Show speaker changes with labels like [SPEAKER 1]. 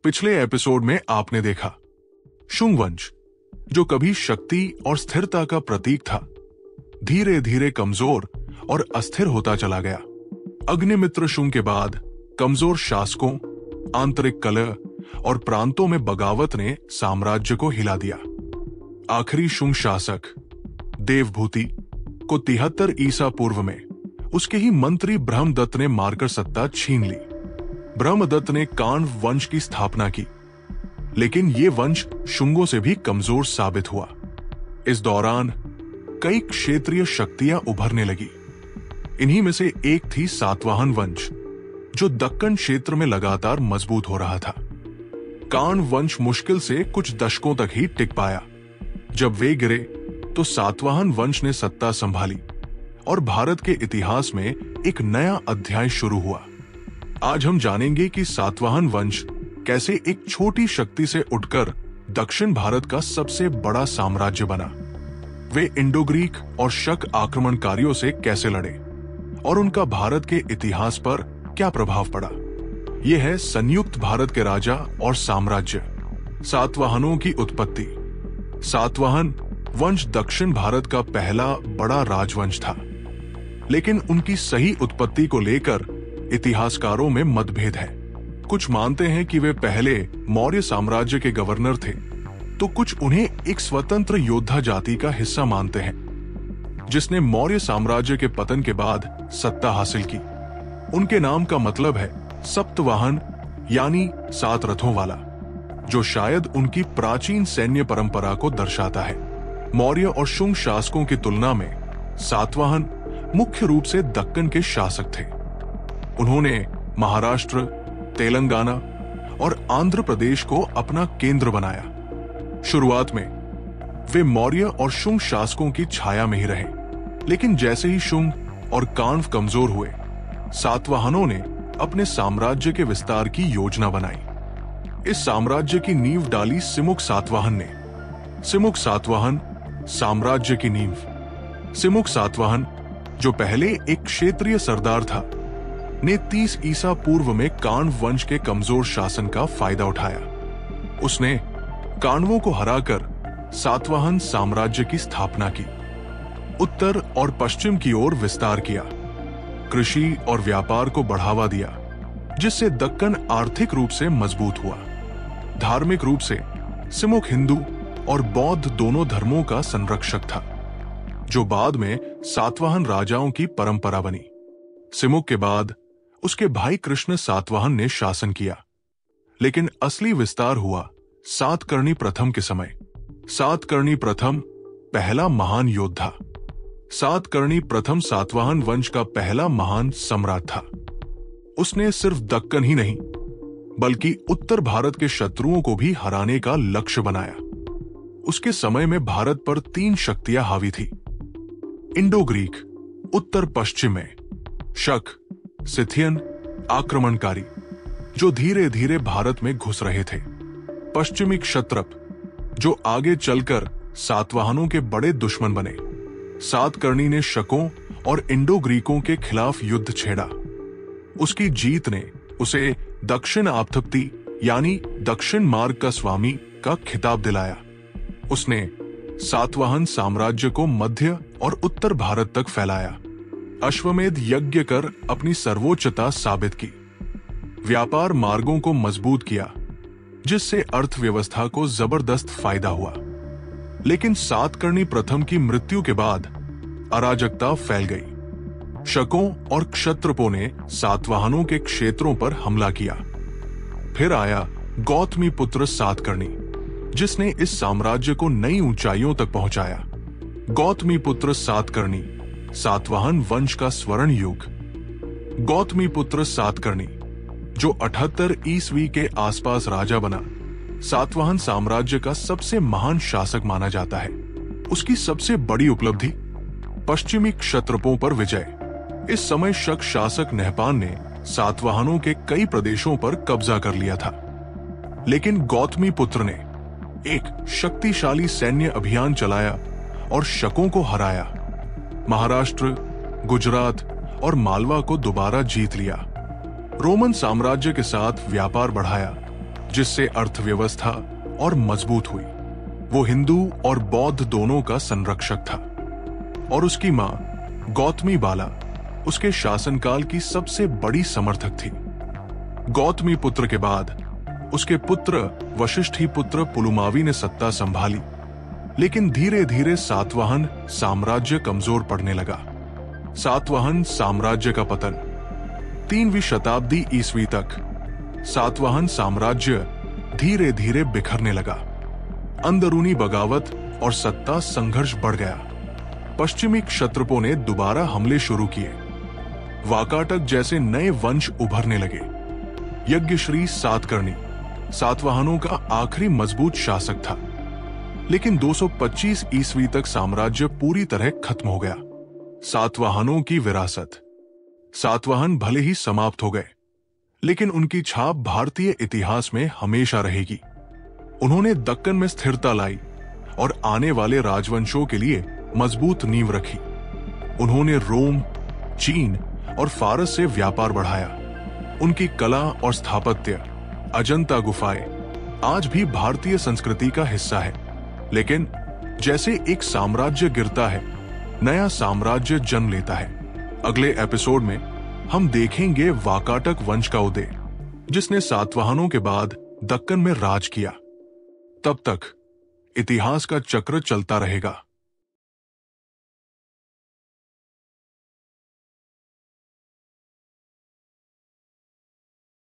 [SPEAKER 1] पिछले एपिसोड में आपने देखा शुंग वंश, जो कभी शक्ति और स्थिरता का प्रतीक था, धीरे धीरे कमजोर और अस्थिर होता चला गया। अग्निमित्र शुंग के बाद कमजोर शासकों, आंतरिक कलह और प्रांतों में बगावत ने साम्राज्य को हिला दिया। आखिरी शुंग शासक देवभूति को 73 ईसा पूर्व में उसके ही मंत्री ब्रह्मदत्त ने मारकर सत्ता छीन ली। ब्रह्मदत्त ने काण्व वंश की स्थापना की, लेकिन यह वंश शुंगों से भी कमजोर साबित हुआ। इस दौरान कई क्षेत्रीय शक्तियां उभरने लगी। इन्हीं में से एक थी सातवाहन वंश, जो दक्कन क्षेत्र में लगातार मजबूत हो रहा था। काण्व वंश मुश्किल से कुछ दशकों तक ही टिक पाया। जब वे गिरे तो सातवाहन वंश ने सत्ता संभाली और भारत के इतिहास में एक नया अध्याय शुरू हुआ। आज हम जानेंगे कि सातवाहन वंश कैसे एक छोटी शक्ति से उठकर दक्षिण भारत का सबसे बड़ा साम्राज्य बना। वे इंडो ग्रीक और शक आक्रमणकारियों से कैसे लड़े और उनका भारत के इतिहास पर क्या प्रभाव पड़ा। यह है संयुक्त भारत के राजा और साम्राज्य, सातवाहनों की उत्पत्ति। सातवाहन वंश दक्षिण भारत का पहला बड़ा राजवंश था, लेकिन उनकी सही उत्पत्ति को लेकर इतिहासकारों में मतभेद है। कुछ मानते हैं कि वे पहले मौर्य साम्राज्य के गवर्नर थे, तो कुछ उन्हें एक स्वतंत्र योद्धा जाति का हिस्सा मानते हैं, जिसने मौर्य साम्राज्य के पतन के बाद सत्ता हासिल की। उनके नाम का मतलब है सप्तवाहन, यानी 7 रथों वाला, जो शायद उनकी प्राचीन सैन्य परंपरा को दर्शाता है। मौर्य और शुंग शासकों की तुलना में सातवाहन मुख्य रूप से दक्कन के शासक थे। उन्होंने महाराष्ट्र, तेलंगाना और आंध्र प्रदेश को अपना केंद्र बनाया। शुरुआत में वे मौर्य और शुंग शासकों की छाया में ही रहे, लेकिन जैसे ही शुंग और काण्व कमजोर हुए, सातवाहनों ने अपने साम्राज्य के विस्तार की योजना बनाई। इस साम्राज्य की नींव डाली सिमुक सातवाहन ने। सिमुक सातवाहन साम्राज्य की नींव। सिमुक सातवाहन, जो पहले एक क्षेत्रीय सरदार था, ने 30 ईसा पूर्व में काण्व वंश के कमजोर शासन का फायदा उठाया। उसने काण्वों को हराकर सातवाहन साम्राज्य की स्थापना की, उत्तर और पश्चिम की ओर विस्तार किया, कृषि और व्यापार को बढ़ावा दिया, जिससे दक्कन आर्थिक रूप से मजबूत हुआ। धार्मिक रूप से सिमुक हिंदू और बौद्ध दोनों धर्मों का संरक्षक था, जो बाद में सातवाहन राजाओं की परंपरा बनी। सिमुक के बाद उसके भाई कृष्ण सातवाहन ने शासन किया, लेकिन असली विस्तार हुआ सातकर्णी प्रथम के समय। सातकर्णी प्रथम पहला महान योद्धा। सातकर्णी प्रथम सातवाहन वंश का पहला महान सम्राट था। उसने सिर्फ दक्कन ही नहीं, बल्कि उत्तर भारत के शत्रुओं को भी हराने का लक्ष्य बनाया। उसके समय में भारत पर 3 शक्तियां हावी थी। इंडो ग्रीक उत्तर पश्चिम में, शक सिथियन आक्रमणकारी, जो धीरे धीरे भारत में घुस रहे थे, पश्चिमी क्षत्रप, जो आगे चलकर सातवाहनों के बड़े दुश्मन बने। सातकर्णी ने शकों और इंडो ग्रीकों के खिलाफ युद्ध छेड़ा। उसकी जीत ने उसे दक्षिण आपत्ति, यानी दक्षिण मार्ग का स्वामी का खिताब दिलाया। उसने सातवाहन साम्राज्य को मध्य और उत्तर भारत तक फैलाया। अश्वमेध यज्ञ कर अपनी सर्वोच्चता साबित की। व्यापार मार्गों को मजबूत किया, जिससे अर्थव्यवस्था को जबरदस्त फायदा हुआ। लेकिन सातकर्णी प्रथम की मृत्यु के बाद अराजकता फैल गई। शकों और क्षत्रपों ने सातवाहनों के क्षेत्रों पर हमला किया। फिर आया गौतमी पुत्र सातकर्णी, जिसने इस साम्राज्य को नई ऊंचाइयों तक पहुंचाया। गौतमी पुत्र सातकर्णी, सातवाहन वंश का स्वर्ण युग। गौतमी पुत्र सातकर्णी, जो 78 ईस्वी के आसपास राजा बना, सातवाहन साम्राज्य का सबसे महान शासक माना जाता है। उसकी सबसे बड़ी उपलब्धि पश्चिमी क्षत्रपों पर विजय। इस समय शक शासक नहपान ने सातवाहनों के कई प्रदेशों पर कब्जा कर लिया था, लेकिन गौतमी पुत्र ने एक शक्तिशाली सैन्य अभियान चलाया और शकों को हराया। महाराष्ट्र, गुजरात और मालवा को दोबारा जीत लिया। रोमन साम्राज्य के साथ व्यापार बढ़ाया जिससे अर्थव्यवस्था और मजबूत हुई। वो हिंदू और बौद्ध दोनों का संरक्षक था और उसकी मां गौतमी बाला उसके शासनकाल की सबसे बड़ी समर्थक थी। गौतमी पुत्र के बाद उसके पुत्र वशिष्ठी पुत्र पुलुमावी ने सत्ता संभाली, लेकिन धीरे धीरे सातवाहन साम्राज्य कमजोर पड़ने लगा। सातवाहन साम्राज्य का पतन 3वीं शताब्दी ईस्वी तक सातवाहन साम्राज्य धीरे धीरे बिखरने लगा। अंदरूनी बगावत और सत्ता संघर्ष बढ़ गया। पश्चिमी क्षत्रपों ने दोबारा हमले शुरू किए। वाकाटक जैसे नए वंश उभरने लगे। यज्ञश्री सातकर्णी सातवाहनों का आखिरी मजबूत शासक था, लेकिन 225 ईस्वी तक साम्राज्य पूरी तरह खत्म हो गया। सातवाहनों की विरासत। सातवाहन भले ही समाप्त हो गए, लेकिन उनकी छाप भारतीय इतिहास में हमेशा रहेगी। उन्होंने दक्कन में स्थिरता लाई और आने वाले राजवंशों के लिए मजबूत नींव रखी। उन्होंने रोम, चीन और फारस से व्यापार बढ़ाया। उनकी कला और स्थापत्य, अजंता गुफाएं आज भी भारतीय संस्कृति का हिस्सा है। लेकिन जैसे एक साम्राज्य गिरता है, नया साम्राज्य जन्म लेता है। अगले एपिसोड में हम देखेंगे वाकाटक वंश का उदय, जिसने सातवाहनों के बाद दक्कन में राज किया। तब तक इतिहास का चक्र चलता रहेगा।